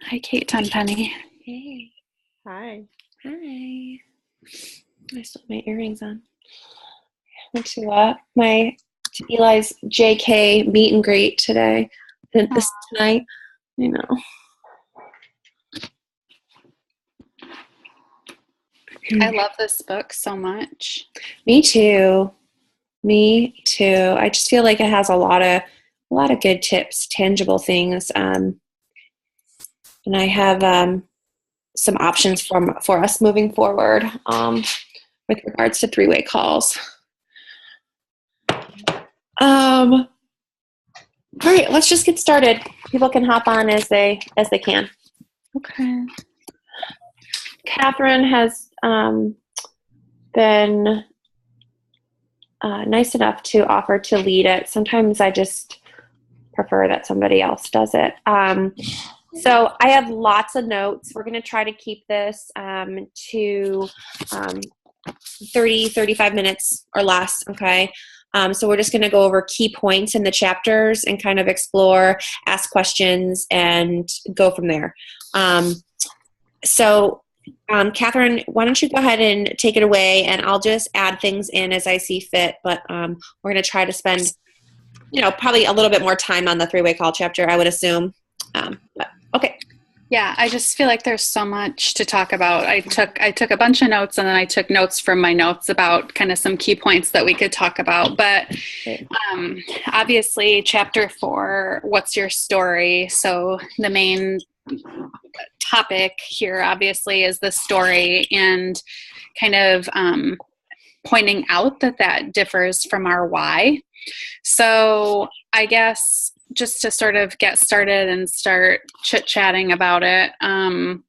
Hi, Kate Tenpenny. Hey. Hi. Hi. I still have my earrings on. Went to Eli's JK meet and greet today. Tonight. I know. I love this book so much. Me too. I just feel like it has a lot of good tips, tangible things. And I have some options for us moving forward with regards to three-way calls. All right, let's just get started. People can hop on as they can. Okay. Catherine has been nice enough to offer to lead it. Sometimes I just prefer that somebody else does it. So I have lots of notes. We're going to try to keep this to 30, 35 minutes or less, okay? So we're just going to go over key points in the chapters and kind of explore, ask questions, and go from there. Catherine, why don't you go ahead and take it away, and I'll just add things in as I see fit, but we're going to try to spend, probably a little bit more time on the three-way call chapter, I would assume. But okay. Yeah, I just feel like there's so much to talk about. I took a bunch of notes, and then I took notes from my notes about kind of some key points that we could talk about. But obviously, chapter 4, what's your story? So the main topic here, obviously, is the story, and kind of pointing out that differs from our why. So I guess just to sort of get started and start chit-chatting about it, I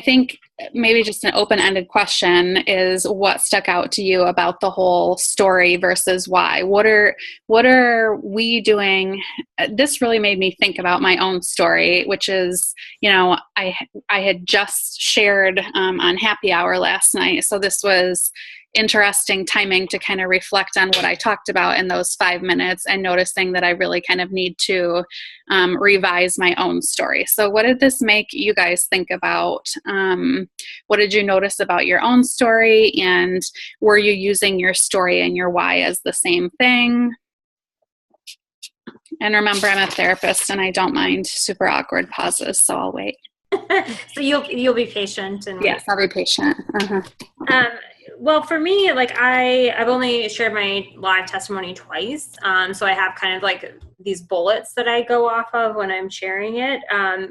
think maybe just an open-ended question is, what stuck out to you about the whole story versus why? What are we doing? This really made me think about my own story, which is, I had just shared on Happy Hour last night. So this was interesting timing to kind of reflect on what I talked about in those 5 minutes, and noticing that I really kind of need to revise my own story. So what did this make you guys think about? What did you notice about your own story? And were you using your story and your why as the same thing? And remember, I'm a therapist and I don't mind super awkward pauses, so I'll wait. So you'll be patient and yes, I'll be patient. Well, for me, I've only shared my live testimony twice, so I have kind of like these bullets that I go off of when I'm sharing it.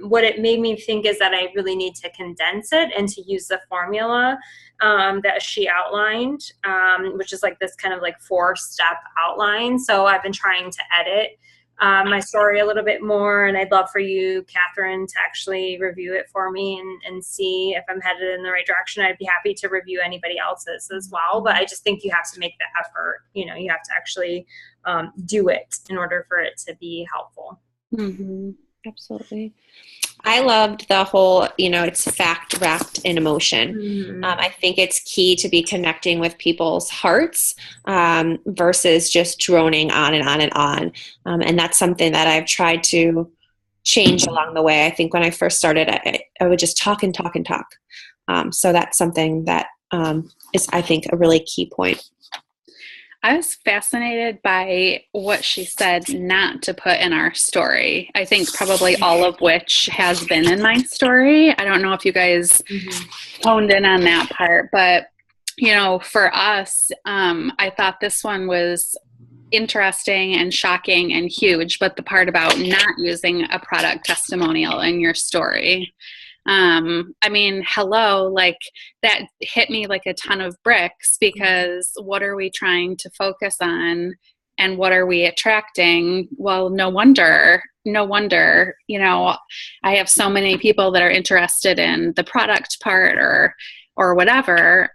What it made me think is that I really need to condense it and to use the formula that she outlined, which is like this kind of like 4-step outline. So I've been trying to edit my story a little bit more, and I'd love for you, Catherine, to actually review it for me and see if I'm headed in the right direction. I'd be happy to review anybody else's as well, but I just think you have to make the effort. You have to actually do it in order for it to be helpful. Mm-hmm. Absolutely. I loved the whole, it's fact wrapped in emotion. Mm-hmm. I think it's key to be connecting with people's hearts versus just droning on and on and on. And that's something that I've tried to change along the way. I think when I first started, I would just talk and talk and talk. So that's something that is, I think, a really key point. I was fascinated by what she said not to put in our story. I think probably all of which has been in my story. I don't know if you guys honed in on that part, but, for us, I thought this one was interesting and shocking and huge, but the part about not using a product testimonial in your story. Hello, like that hit me like a ton of bricks, because what are we trying to focus on and what are we attracting? Well, no wonder, I have so many people that are interested in the product part or whatever.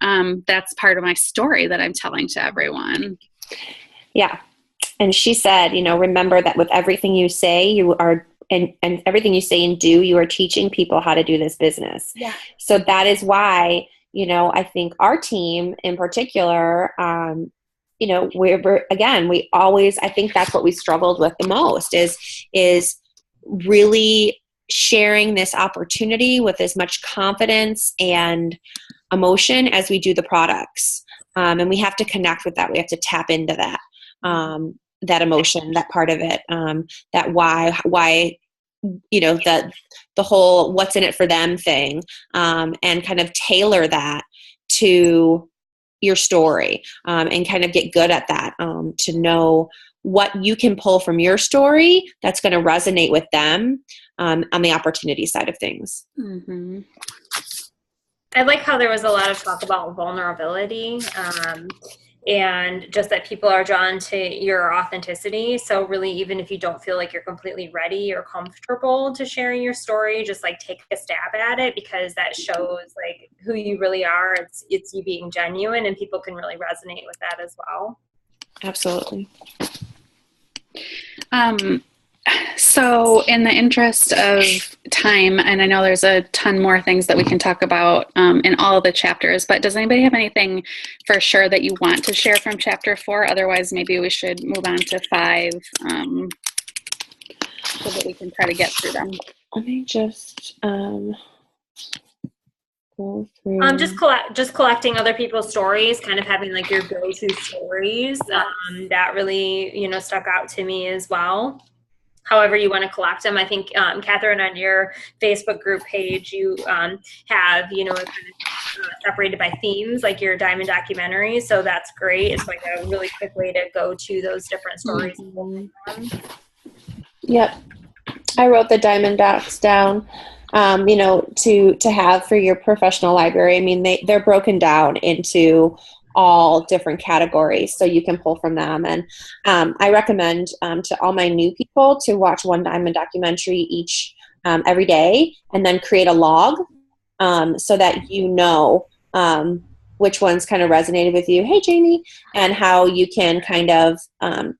That's part of my story that I'm telling to everyone. Yeah. And she said, remember that with everything you say, you are and everything you say and do, you are teaching people how to do this business. Yeah. So that is why, I think our team in particular, I think that's what we struggled with the most is really sharing this opportunity with as much confidence and emotion as we do the products. And we have to connect with that. We have to tap into that, that emotion, that part of it, that why, you know, the whole what's in it for them thing, and kind of tailor that to your story, and kind of get good at that, to know what you can pull from your story that's going to resonate with them, on the opportunity side of things. Mm-hmm. I like how there was a lot of talk about vulnerability, and just that people are drawn to your authenticity. So really, even if you don't feel like you're completely ready or comfortable to sharing your story, just like take a stab at it, because that shows like who you really are. It's you being genuine, and people can really resonate with that as well. Absolutely. So in the interest of time, and I know there's a ton more things that we can talk about in all of the chapters, but does anybody have anything for sure that you want to share from chapter 4? Otherwise, maybe we should move on to 5, so that we can try to get through them. Let me just go through. Just collecting other people's stories, kind of having like your go-to stories. That really, you know, stuck out to me as well. However you want to collect them. I think, Catherine, on your Facebook group page, you have, you know, kind of separated by themes, like your diamond documentary. So that's great. It's like a really quick way to go to those different stories. Mm-hmm. Yep. I wrote the diamond docs down, you know, to have for your professional library. I mean, they're broken down into all different categories, so you can pull from them. And I recommend to all my new people to watch one diamond documentary each every day, and then create a log, so that you know which ones kind of resonated with you. Hey, Jamie, and how you can kind of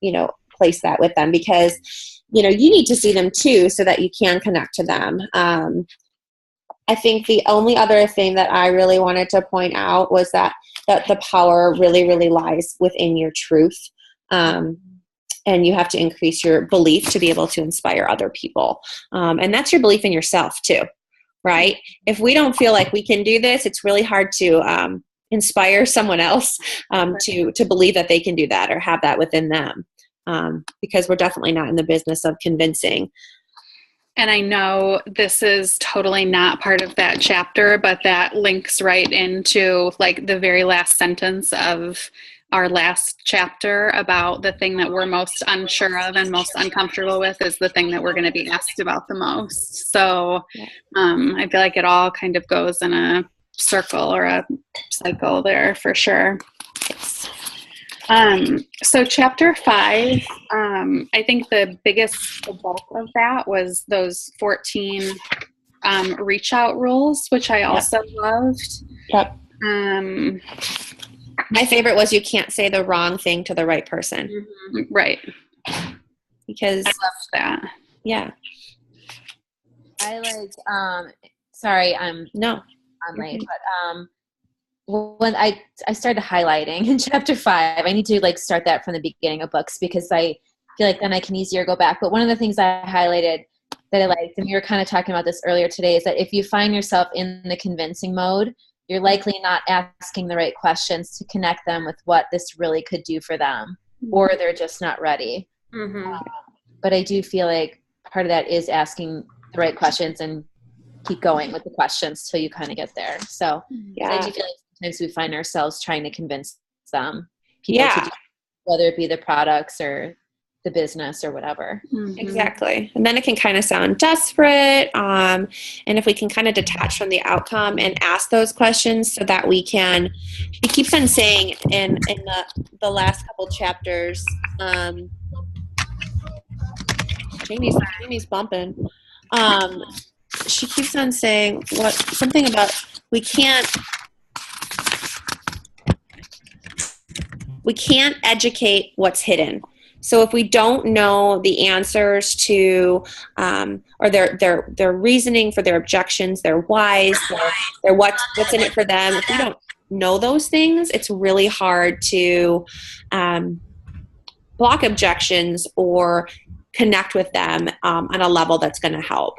you know, place that with them, because you know, you need to see them too, so that you can connect to them. I think the only other thing that I really wanted to point out was that the power really, really lies within your truth. And you have to increase your belief to be able to inspire other people. And that's your belief in yourself too, right? If we don't feel like we can do this, it's really hard to inspire someone else to believe that they can do that or have that within them. Because we're definitely not in the business of convincing. And I know this is totally not part of that chapter, but that links right into like the very last sentence of our last chapter about the thing that we're most unsure of and most uncomfortable with is the thing that we're going to be asked about the most. So I feel like it all kind of goes in a circle or a cycle there for sure. So chapter 5, I think the bulk of that was those 14 reach out rules, which I also loved. Yep. My favorite was you can't say the wrong thing to the right person. Mm-hmm. Right. Because I loved that. Yeah. I like, sorry, I'm late, but when I started highlighting in chapter 5, I need to like start that from the beginning of books, because I feel like then I can easier go back. But one of the things I highlighted that I liked, and we were kind of talking about this earlier today, is that if you find yourself in the convincing mode, you're likely not asking the right questions to connect them with what this really could do for them, or they're just not ready. Mm-hmm. But I do feel like part of that is asking the right questions and keep going with the questions till you kind of get there. So I do feel like sometimes we find ourselves trying to convince people to do, whether it be the products or the business or whatever. Mm-hmm. Exactly. And then it can kind of sound desperate. And if we can kind of detach from the outcome and ask those questions so that we can, he keeps on saying in the last couple chapters, Jamie's bumping. She keeps on saying something about we can't educate what's hidden. So if we don't know the answers to, or their reasoning for their objections, their whys, their what's in it for them, if we don't know those things, it's really hard to block objections or connect with them on a level that's going to help.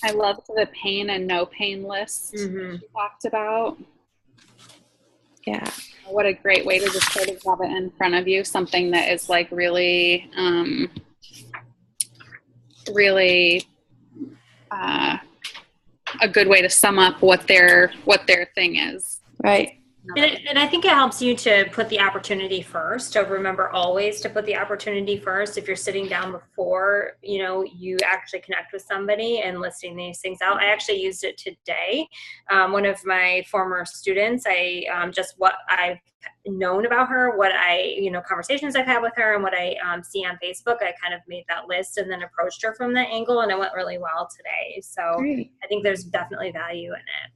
I loved the pain and no pain list Mm-hmm. she talked about. Yeah. What a great way to just sort of have it in front of you, something that is like really, really a good way to sum up what their thing is. Right. And I think it helps you to put the opportunity first. So remember always to put the opportunity first. If you're sitting down before, you actually connect with somebody and listing these things out. I actually used it today. One of my former students, just what I've known about her, what conversations I've had with her and what I see on Facebook, I kind of made that list and then approached her from that angle, and it went really well today. So Great. I think there's definitely value in it.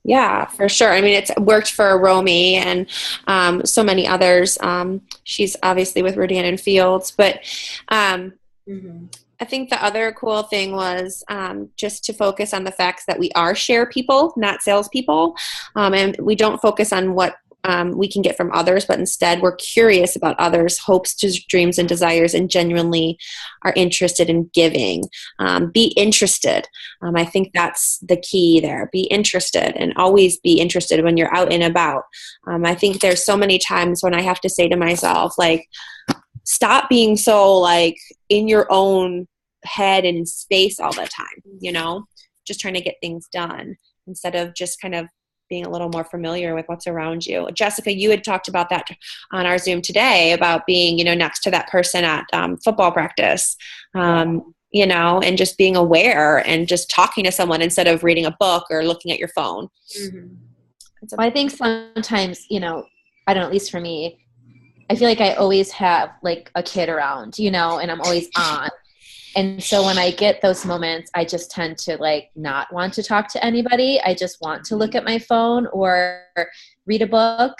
Yeah, for sure. I mean, it's worked for Romy and so many others. She's obviously with Rodan and Fields, but I think the other cool thing was just to focus on the facts that we are share people, not salespeople, and we don't focus on what we can get from others, but instead we're curious about others' hopes, dreams, and desires, and genuinely are interested in giving. Be interested. I think that's the key there. Be interested, and always be interested when you're out and about. I think there's so many times when I have to say to myself, like, stop being so like in your own head and space all the time, just trying to get things done instead of just kind of being a little more familiar with what's around you. Jessica, you had talked about that on our Zoom today about being, next to that person at football practice, and just being aware and just talking to someone instead of reading a book or looking at your phone. Well, I think sometimes, I don't know, at least for me, I feel like I always have like a kid around, and I'm always on. And so when I get those moments, I just tend to like not want to talk to anybody. I just want to look at my phone or read a book.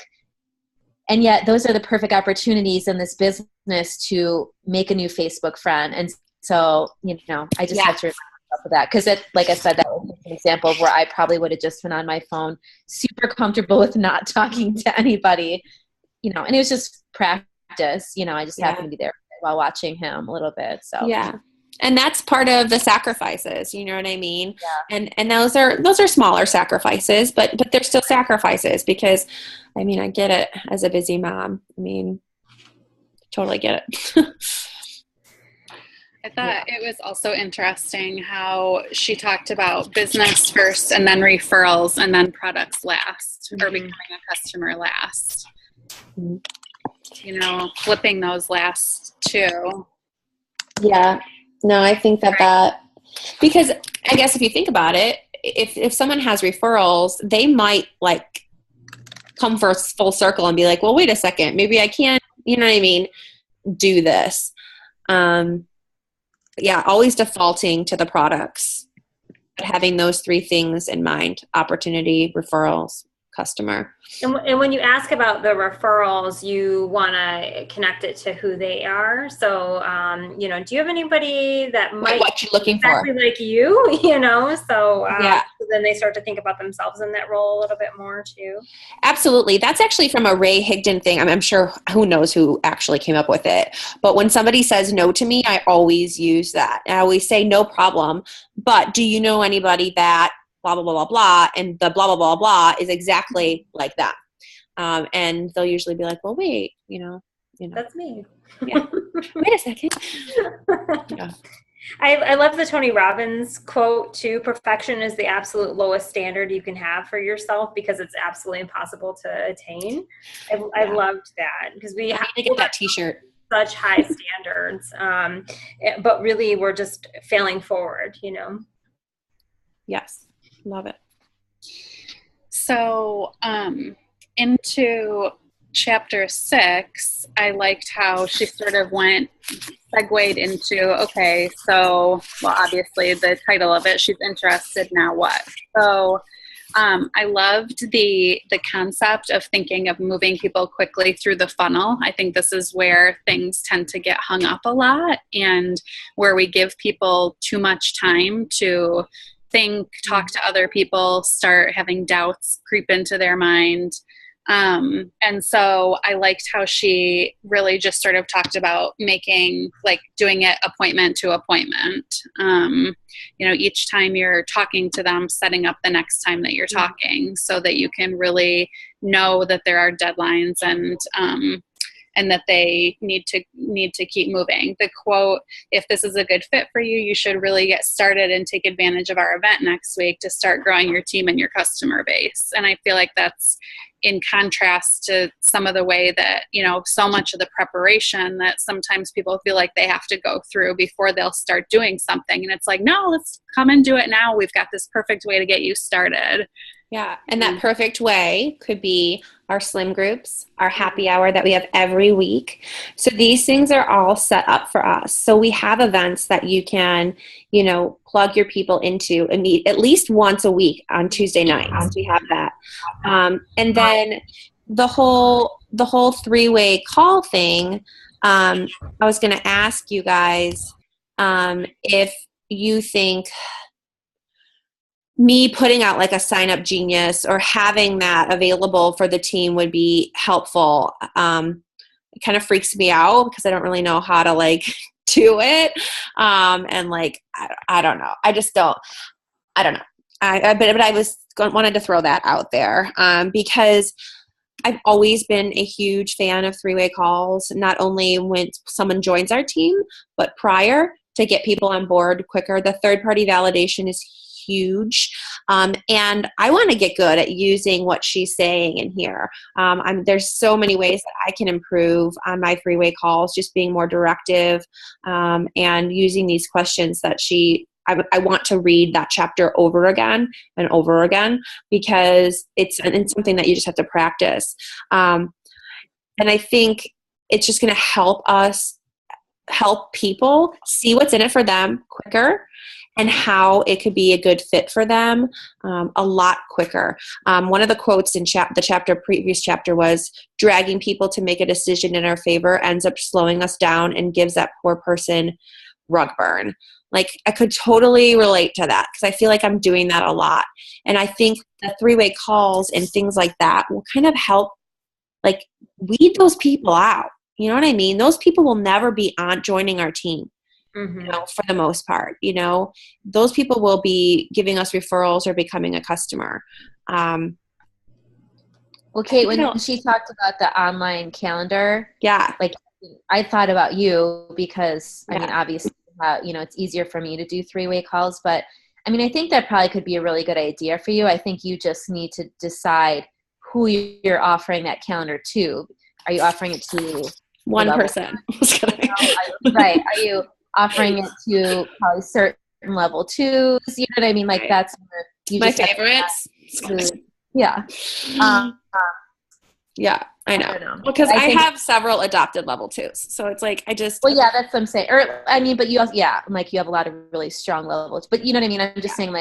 And yet those are the perfect opportunities in this business to make a new Facebook friend. And so, I just have to remind myself of that. Because like I said, that was an example of where I probably would have just been on my phone, super comfortable with not talking to anybody, and it was just practice. I just happened to be there while watching him a little bit. So yeah. And that's part of the sacrifices, you know what I mean? Yeah. And those are smaller sacrifices, but they're still sacrifices because, I mean, I get it as a busy mom. I mean, totally get it. I thought it was also interesting how she talked about business first and then referrals and then products last, or becoming a customer last. Flipping those last two. Yeah. No, I think that because I guess if you think about it, if someone has referrals, they might like come for full circle and be like, well, wait a second, maybe I can't, you know what I mean, do this. Always defaulting to the products, but having those three things in mind: opportunity, referrals, customer. And when you ask about the referrals, you want to connect it to who they are. So, do you have anybody that might what you're looking exactly for, like you, So yeah. then they start to think about themselves in that role a little bit more too. Absolutely. That's actually from a Ray Higdon thing. I'm sure who knows who actually came up with it. But when somebody says no to me, I always use that. I always say, no problem. But do you know anybody that blah, blah, blah, blah, blah, and the blah, blah, blah, blah is exactly like that. And they'll usually be like, well, wait, That's me. Yeah. Wait a second. Yeah. I love the Tony Robbins quote too: perfection is the absolute lowest standard you can have for yourself because it's absolutely impossible to attain. I loved that because we have to get that t-shirt. Such high standards, but really we're just failing forward, Yes. Love it. So into chapter 6, I liked how she sort of segued into, okay, so, well, obviously the title of it, she's interested, now what? So I loved the concept of thinking of moving people quickly through the funnel. I think this is where things tend to get hung up a lot and where we give people too much time to think, talk to other people, start having doubts creep into their mind. And so I liked how she really just sort of talked about making, like, doing it appointment to appointment. Each time you're talking to them, setting up the next time that you're talking so that you can really know that there are deadlines and that they need to keep moving. The quote, if this is a good fit for you, you should really get started and take advantage of our event next week to start growing your team and your customer base. And I feel like that's in contrast to some of the way that, so much of the preparation that sometimes people feel like they have to go through before they'll start doing something. And it's like, no, let's come and do it now. We've got this perfect way to get you started. Yeah. And that perfect way could be our slim groups, our happy hour that we have every week. So these things are all set up for us. So we have events that you can, plug your people into and meet at least once a week on Tuesday nights. We have that. And then the whole 3-way call thing, I was going to ask you guys if you think me putting out like a sign up genius or having that available for the team would be helpful. It kind of freaks me out because I don't really know how to do it. And I don't know. I just don't, I don't know. But I wanted to throw that out there because I've always been a huge fan of 3-way calls, not only when someone joins our team, but prior, to get people on board quicker. The third-party validation is huge. And I want to get good at using what she's saying in here. There's so many ways that I can improve on my 3-way calls, just being more directive and using these questions that I want to read that chapter over again and over again because it's something that you just have to practice. And I think it's just going to help us help people see what's in it for them quicker and how it could be a good fit for them a lot quicker. One of the quotes in the previous chapter was, dragging people to make a decision in our favor ends up slowing us down and gives that poor person rug burn. I could totally relate to that because I feel like I'm doing that a lot. And I think the 3-way calls and things like that will kind of help weed those people out. You know what I mean? Those people will never be joining our team. For the most part, those people will be giving us referrals or becoming a customer. Well, Kate, when she talked about the online calendar, I thought about you because I mean, obviously, it's easier for me to do 3-way calls, but I mean, I think that probably could be a really good idea for you. I think you just need to decide who you're offering that calendar to. Are you offering it to one person? Right. Are you offering it to probably certain level 2s? You know what I mean? That's my favorites. Yeah. Yeah, I know. Because I have several adopted level 2s. So it's well, yeah, that's what I'm saying. Or, I mean, but you also, you have a lot of really strong levels. But you know what I mean? I'm just saying,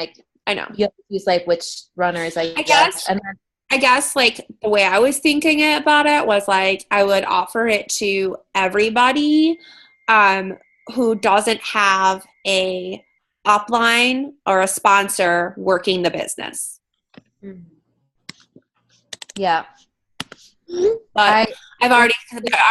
I know. You have to use, which runners, I guess. And then, I guess, the way I was thinking about it was, I would offer it to everybody who doesn't have a upline or a sponsor working the business. Yeah. But I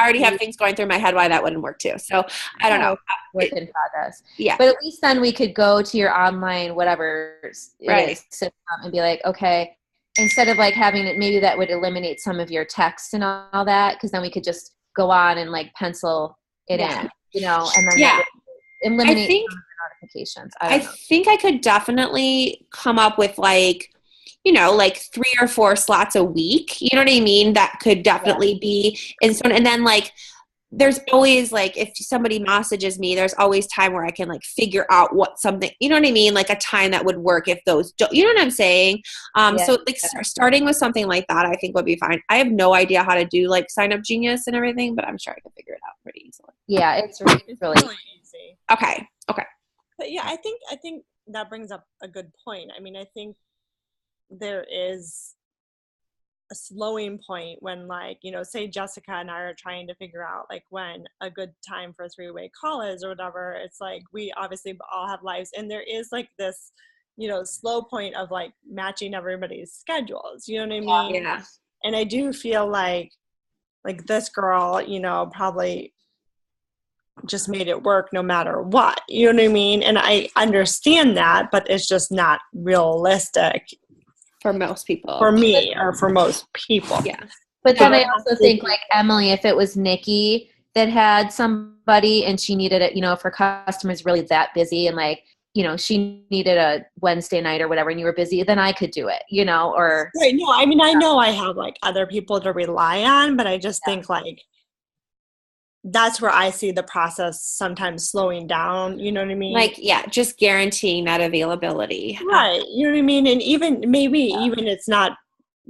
already have things going through my head why that wouldn't work too. So I don't know. Work in progress. Yeah. But at least then we could go to your online whatever it is, sit down and be like, okay, instead of having it, maybe that would eliminate some of your text and all that, because then we could just go on and pencil it in, and then that would eliminate some of the notifications. I think I could definitely come up with 3 or 4 slots a week. You know what I mean? That could definitely be in so, and then there's always if somebody messages me, there's always time where I can figure out what something, you know what I mean? A time that would work if those don't, you know what I'm saying? So starting with something like that, I think would be fine. I have no idea how to do Sign Up Genius and everything, but I'm sure I can figure it out pretty easily. Yeah, it's really easy. Okay. But yeah, I think that brings up a good point. I mean, I think there is a slowing point when say Jessica and I are trying to figure out when a good time for a 3-way call is or whatever. It's we obviously all have lives, and there is this slow point of matching everybody's schedules, you know what I mean? And I do feel like this girl, probably just made it work no matter what. You know what I mean? And I understand that, but it's just not realistic for most people. For me or for most people. Yeah. But then I also think, like, Emily, if it was Nikki that had somebody and she needed it, if her customer's really that busy and, like, she needed a Wednesday night or whatever and you were busy, then I could do it, or. Right. No, I mean, I know I have, like, other people to rely on, but I just think, like, that's where I see the process sometimes slowing down. You know what I mean? Like, yeah, just guaranteeing that availability. Right. You know what I mean? And even it's not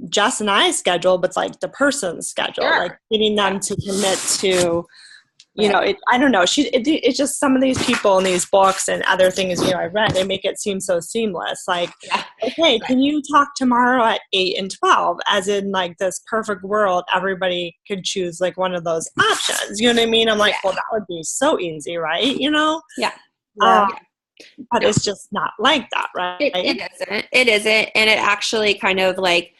Jess and I's schedule, but it's like the person's schedule, like getting them to commit to, I don't know. It's just some of these people in these books and other things, I read, they make it seem so seamless. Like, okay, can you talk tomorrow at 8 and 12? As in, like, this perfect world, everybody could choose, like, one of those options. You know what I mean? I'm like, well, that would be so easy, right? Yeah. But it's just not like that, right? It isn't. And it actually kind of, like,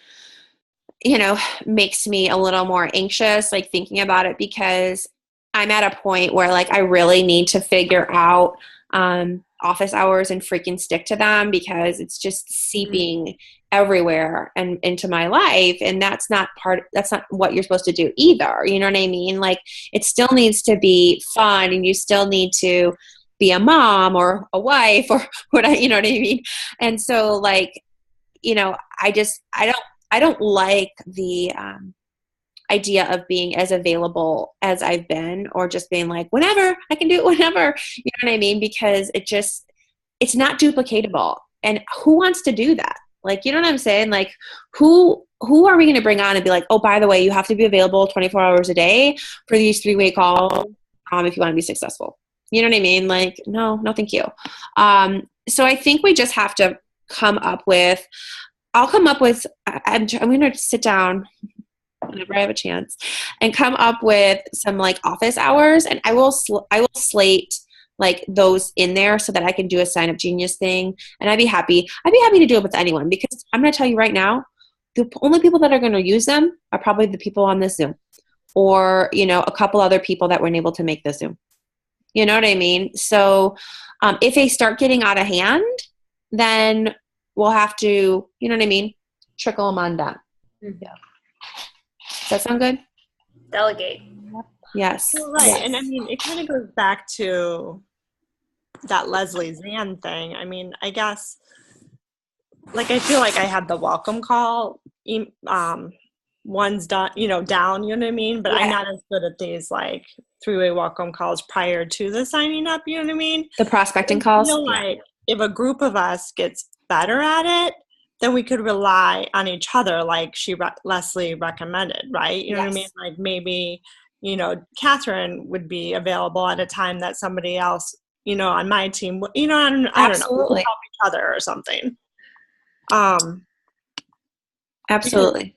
makes me a little more anxious, like, thinking about it, because I'm at a point where, like, I really need to figure out office hours and freaking stick to them, because it's just seeping everywhere and into my life. And that's not what you're supposed to do either. You know what I mean? Like, it still needs to be fun, and you still need to be a mom or a wife or what, you know what I mean? And so, like, I don't like the idea of being as available as I've been, or just being like, whenever, I can do it whenever, you know what I mean? Because it's not duplicatable. And who wants to do that? Like, you know what I'm saying? Like, who are we going to bring on and be like, oh, by the way, you have to be available 24 hours a day for these 3-way calls if you want to be successful. You know what I mean? Like, no, thank you. So I think we just have to I'll come up with, I'm going to sit down whenever I have a chance and come up with some, like, office hours, and I will slate, like, those in there so that I can do a Sign Up Genius thing. And I'd be happy to do it with anyone, because I'm going to tell you right now, the only people that are going to use them are probably the people on this Zoom, or, a couple other people that weren't able to make the Zoom. You know what I mean? So if they start getting out of hand, then we'll have to, you know what I mean, trickle them on down. Yeah. Does that sound good? Delegate. Yes. Well, right. Yes. And I mean, it kind of goes back to that Leslie Zan thing. I mean, I guess, like, I feel like I had the welcome call one's done, down, you know what I mean? But I'm not as good at these, like, 3-way welcome calls prior to the signing up, you know what I mean? The prospecting calls? Like, if a group of us gets better at it, then we could rely on each other, like Leslie recommended, right? You know what I mean? Like, maybe, Catherine would be available at a time that somebody else, on my team, I don't know, help each other or something. Absolutely.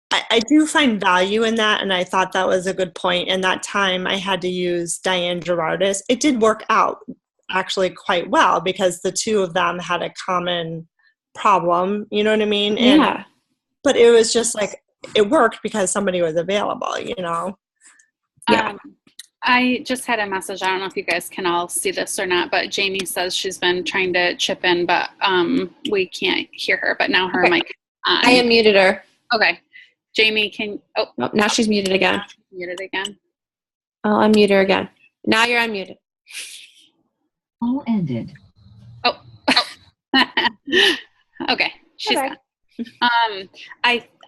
I do find value in that, and I thought that was a good point. And that time I had to use Diane Girardis. It did work out actually quite well, because the two of them had a common problem, you know what I mean? And, but it was just like, it worked because somebody was available, I just had a message. I don't know if you guys can all see this or not, but Jamie says she's been trying to chip in, but we can't hear her. But now her mic is on. I unmuted her. Okay. Jamie, now she's muted again. Muted again. I'll unmute her again. Now you're unmuted. All ended. Oh. Okay. She's gone.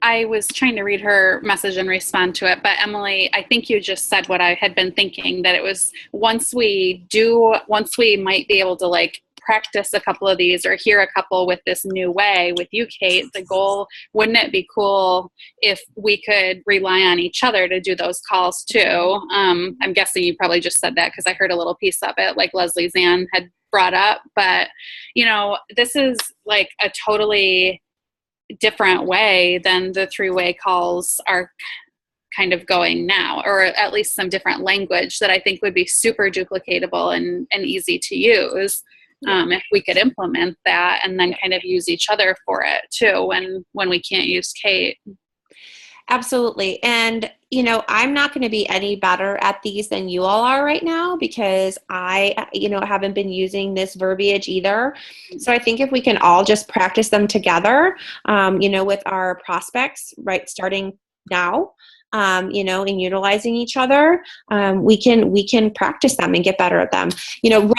I was trying to read her message and respond to it, but Emily, I think you just said what I had been thinking, that it was once we might be able to, like, practice a couple of these or hear a couple with this new way with you, Kate, the goal, wouldn't it be cool if we could rely on each other to do those calls too? I'm guessing you probably just said that because I heard a little piece of it, like Leslie Zan had brought up, but this is like a totally different way than the 3-way calls are kind of going now, or at least some different language that I think would be super duplicatable and easy to use. If we could implement that and then kind of use each other for it too when we can't use Kate. Absolutely. And, I'm not going to be any better at these than you all are right now because I, haven't been using this verbiage either. So I think if we can all just practice them together, with our prospects, right, starting now, and utilizing each other, we can practice them and get better at them.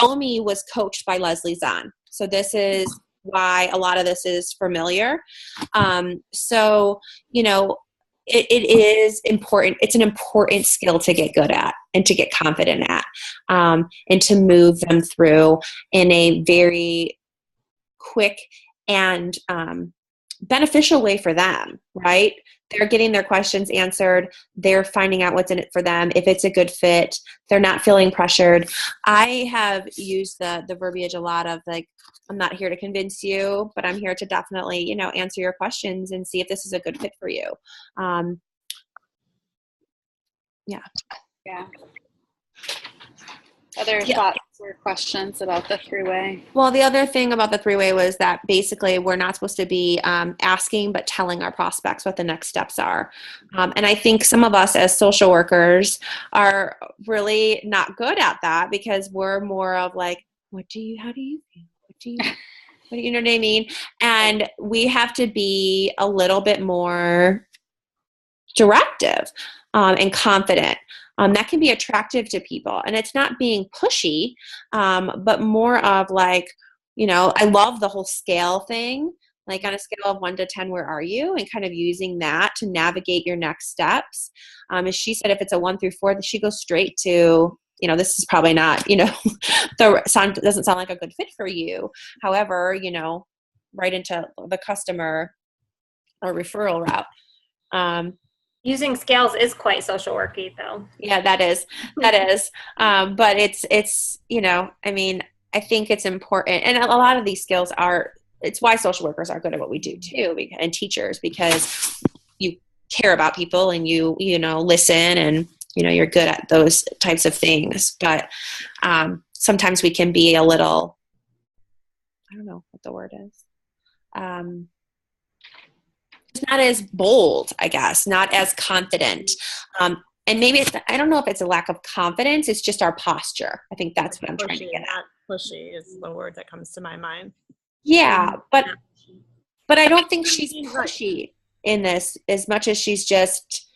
Romy was coached by Leslie Zahn. So this is why a lot of this is familiar. It is important. It's an important skill to get good at and to get confident at, and to move them through in a very quick and beneficial way for them, right? They're getting their questions answered. They're finding out what's in it for them. If it's a good fit, they're not feeling pressured. I have used the verbiage a lot of like, I'm not here to convince you, but I'm here to definitely, answer your questions and see if this is a good fit for you. Yeah. Yeah. Other thoughts or questions about the three-way? Well, the other thing about the three-way was that basically we're not supposed to be asking, but telling our prospects what the next steps are. And I think some of us as social workers are really not good at that because we're more of like, how do you feel? You know what I mean? And we have to be a little bit more directive and confident. That can be attractive to people. And it's not being pushy, but more of like, I love the whole scale thing. Like on a scale of 1 to 10, where are you? And kind of using that to navigate your next steps. As she said, if it's a 1 through 4, she goes straight to, this is probably not, doesn't sound like a good fit for you. However, right into the customer or referral route. Using scales is quite social worky though. Yeah, that is. But it's, I think it's important. And a lot of these skills it's why social workers are good at what we do too, and teachers, because you care about people and you listen and, you're good at those types of things. But sometimes we can be a little, I don't know what the word is. It's not as bold, I guess, not as confident. And maybe I don't know if it's a lack of confidence. It's just our posture. I think that's what I'm trying to get at. Not pushy is the word that comes to my mind. Yeah, but I don't think she's pushy in this as much as she's just,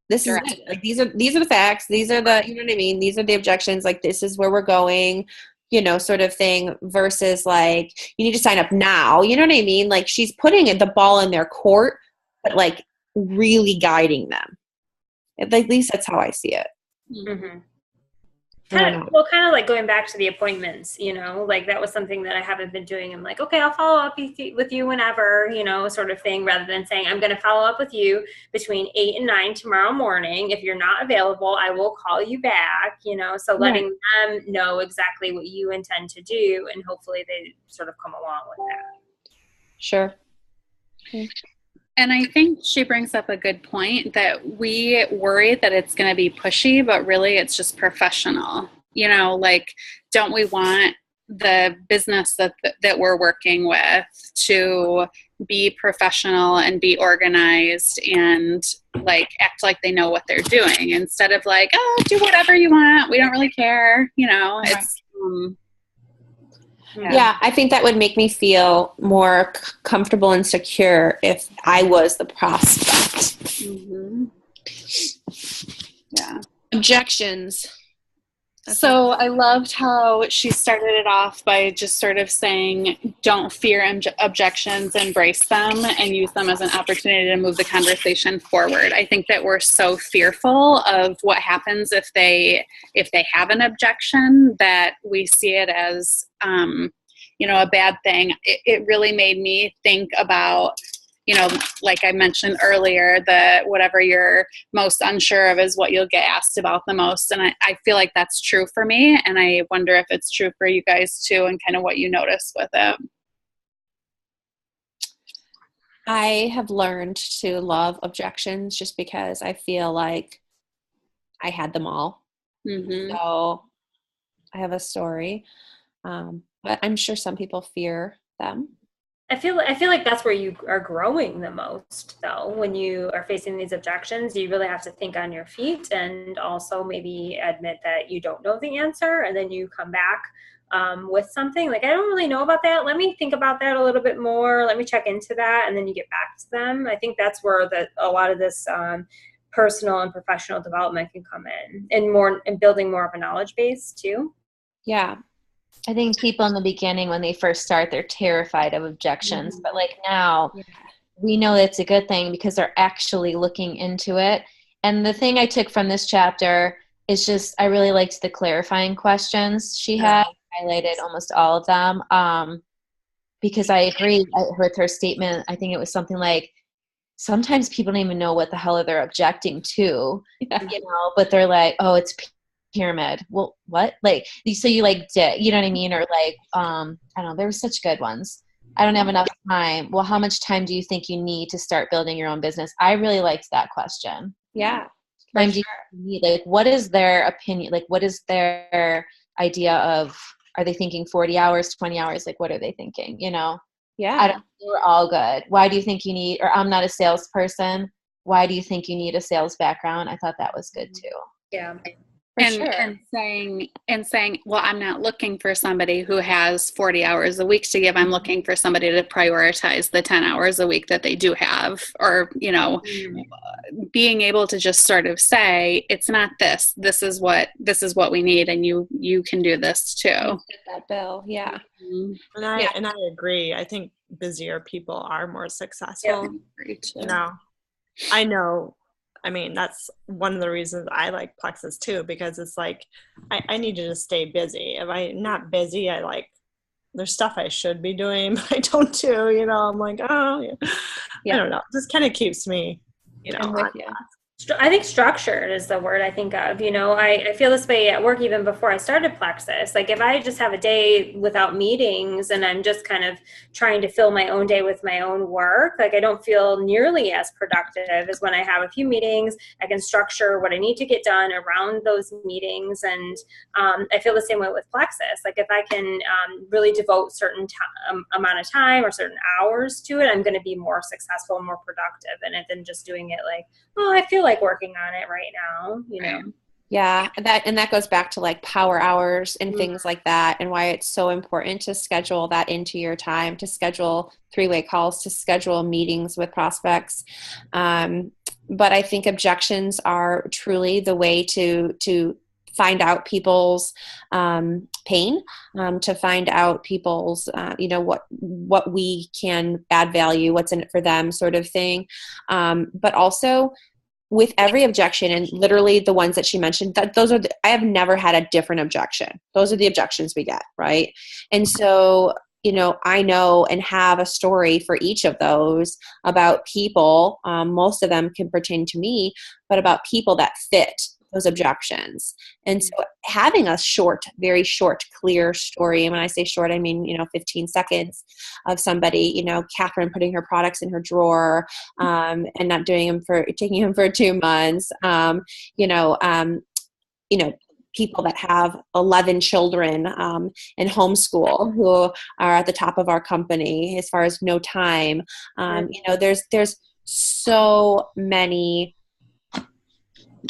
this is it. Like, these are the facts. These are the, you know what I mean? These are the objections. Like, this is where we're going. Sort of thing, versus like, you need to sign up now. You know what I mean? Like, she's putting the ball in their court, but like really guiding them. At least that's how I see it. Mm-hmm. Kind of like going back to the appointments, like that was something that I haven't been doing. I'm like, okay, I'll follow up with you whenever, sort of thing, rather than saying, I'm going to follow up with you between 8 and 9 tomorrow morning. If you're not available, I will call you back, so letting them know exactly what you intend to do, and hopefully they sort of come along with that. Sure. Okay. And I think she brings up a good point that we worry that it's going to be pushy, but really it's just professional. Like, don't we want the business that we're working with to be professional and be organized and like act like they know what they're doing, instead of like, oh, do whatever you want, we don't really care. It's Yeah, I think that would make me feel more comfortable and secure if I was the prospect. Mm-hmm. Yeah. Objections. So I loved how she started it off by just sort of saying, don't fear objections, embrace them, and use them as an opportunity to move the conversation forward. I think that we're so fearful of what happens if they have an objection, that we see it as, a bad thing. It really made me think about, like I mentioned earlier, whatever you're most unsure of is what you'll get asked about the most. And I feel like that's true for me. And I wonder if it's true for you guys too, and kind of what you notice with it. I have learned to love objections just because I feel like I had them all. Mm-hmm. So I have a story, but I'm sure some people fear them. I feel like that's where you are growing the most, though. When you are facing these objections, you really have to think on your feet, and also maybe admit that you don't know the answer, and then you come back with something like, I don't really know about that. Let me think about that a little bit more. Let me check into that, and then you get back to them. I think that's where a lot of this personal and professional development can come in, and building more of a knowledge base too. Yeah. I think people in the beginning, when they first start, they're terrified of objections. But like now, we know it's a good thing because they're actually looking into it. And the thing I took from this chapter is just, I really liked the clarifying questions she had. Highlighted almost all of them, because I agree with her statement. I think it was something like, sometimes people don't even know what the hell they're objecting to, but they're like, oh, it's pyramid. Well, what? Like, so you like did, you know what I mean? Or like, I don't know, there were such good ones. I don't have enough time. Well, how much time do you think you need to start building your own business? I really liked that question. Yeah. Time do you need? Like, what is their opinion? Like, what is their idea of, are they thinking 40 hours, 20 hours? Like, what are they thinking? Yeah. We're all good. Why do you think you need, or I'm not a salesperson. Why do you think you need a sales background? I thought that was good too. Yeah. And saying, well, I'm not looking for somebody who has 40 hours a week to give. I'm looking for somebody to prioritize the 10 hours a week that they do have, or, being able to just sort of say, it's not this, this is what we need. And you can do this too. That bill. Yeah. And I agree. I think busier people are more successful. I know. I mean, that's one of the reasons I like Plexus too, because it's like, I need to just stay busy. If I'm not busy, there's stuff I should be doing, but I don't do, I'm like, oh, yeah. I don't know. It just kind of keeps me, I'm with you. I think structured is the word I think of. I feel this way at work even before I started Plexus. Like if I just have a day without meetings and I'm just kind of trying to fill my own day with my own work, like I don't feel nearly as productive as when I have a few meetings. I can structure what I need to get done around those meetings. And I feel the same way with Plexus. Like if I can really devote certain amount of time or certain hours to it, I'm going to be more successful, more productive in it than just doing it like, oh, I feel like working on it right now, Yeah, that goes back to like power hours and things like that, and why it's so important to schedule that into your time, to schedule three-way calls, to schedule meetings with prospects. But I think objections are truly the way to find out people's pain, to find out people's, what we can add value, what's in it for them, sort of thing. But also with every objection, and literally the ones that she mentioned, I have never had a different objection. Those are the objections we get, right? And so, I know and have a story for each of those about people. Most of them can pertain to me, but about people that fit those objections. And so having a very short, clear story, and when I say short, I mean, 15 seconds of somebody, Catherine putting her products in her drawer, and not taking them for 2 months, people that have 11 children and homeschool who are at the top of our company as far as no time. There's so many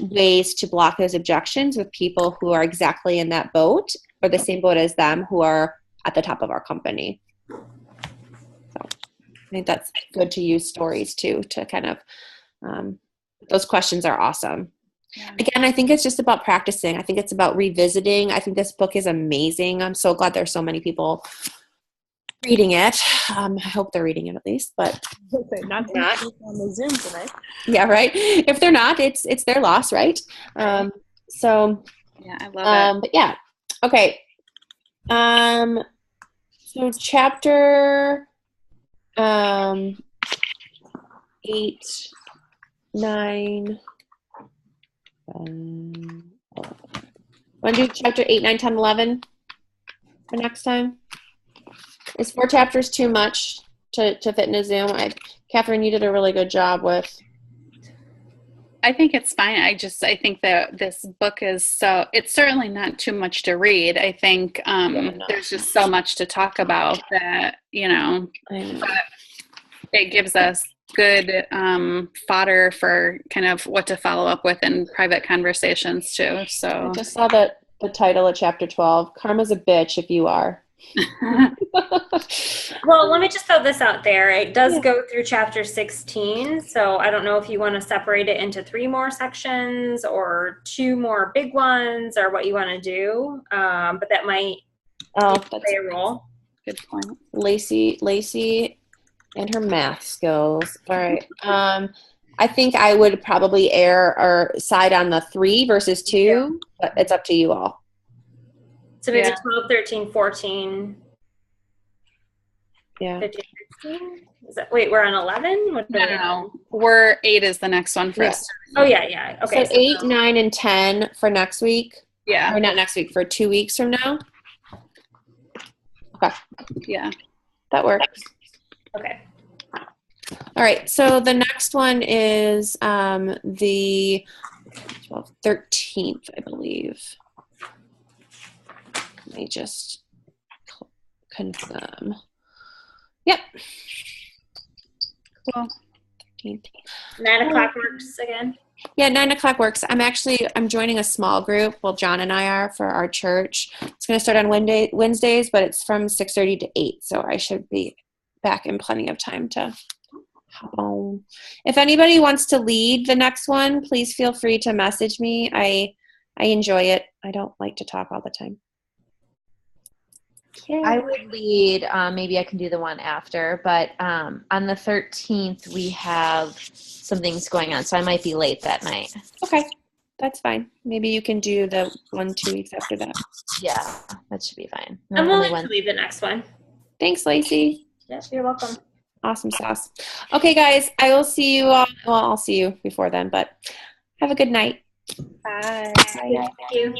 ways to block those objections with people who are exactly in that boat or the same boat as them, who are at the top of our company. So I think that's good to use stories too, to kind of, those questions are awesome. Yeah. Again, I think it's just about practicing. I think it's about revisiting. I think this book is amazing. I'm so glad there's so many people reading it. I hope they're reading it at least, but not on the Zoom tonight. Yeah, right. If they're not, it's their loss, right? So yeah, I love it. But yeah, okay. So chapter 8, 9. Want to do chapter 8, 9, 10, 11 for next time? Is 4 chapters too much to fit in a Zoom? Catherine, you did a really good job with. I think it's fine. I think that this book is it's certainly not too much to read. I think there's just so much to talk about that, but it gives us good fodder for kind of what to follow up with in private conversations too. So I just saw the title of chapter 12, Karma's a Bitch If You Are. Well, let me just throw this out there. It does go through chapter 16, so I don't know if you want to separate it into 3 more sections or 2 more big ones or what you want to do, but that might play a role. Good point. Lacey and her math skills. All right. I think I would probably err or side on the 3 versus 2, but it's up to you all. So maybe 12, 13, 14, Yeah. 15, 16? Wait, we're on 11? No. We're 8 is the next one for us. Oh, yeah. Okay. So 8, 9, and 10 for next week? Yeah. Or not next week, for 2 weeks from now? Okay. Yeah. That works. Okay. All right. So the next one is the 13th, I believe. Let me just confirm. Yep. Cool. 13th. 9 o'clock works again. Yeah, 9 o'clock works. I'm joining a small group. Well, John and I are, for our church. It's going to start on Wednesdays, but it's from 6:30 to 8, so I should be back in plenty of time to hop on. If anybody wants to lead the next one, please feel free to message me. I enjoy it. I don't like to talk all the time. I would lead. Maybe I can do the one after, but on the 13th we have some things going on, so I might be late that night. Okay, that's fine. Maybe you can do the 1-2 weeks after that. Yeah, that should be fine. I'm willing to leave the next one. Thanks, Lacey. Yes, you're welcome. Awesome sauce. Okay, guys, I will see you all. Well, I'll see you before then, but have a good night. Bye. Thank you.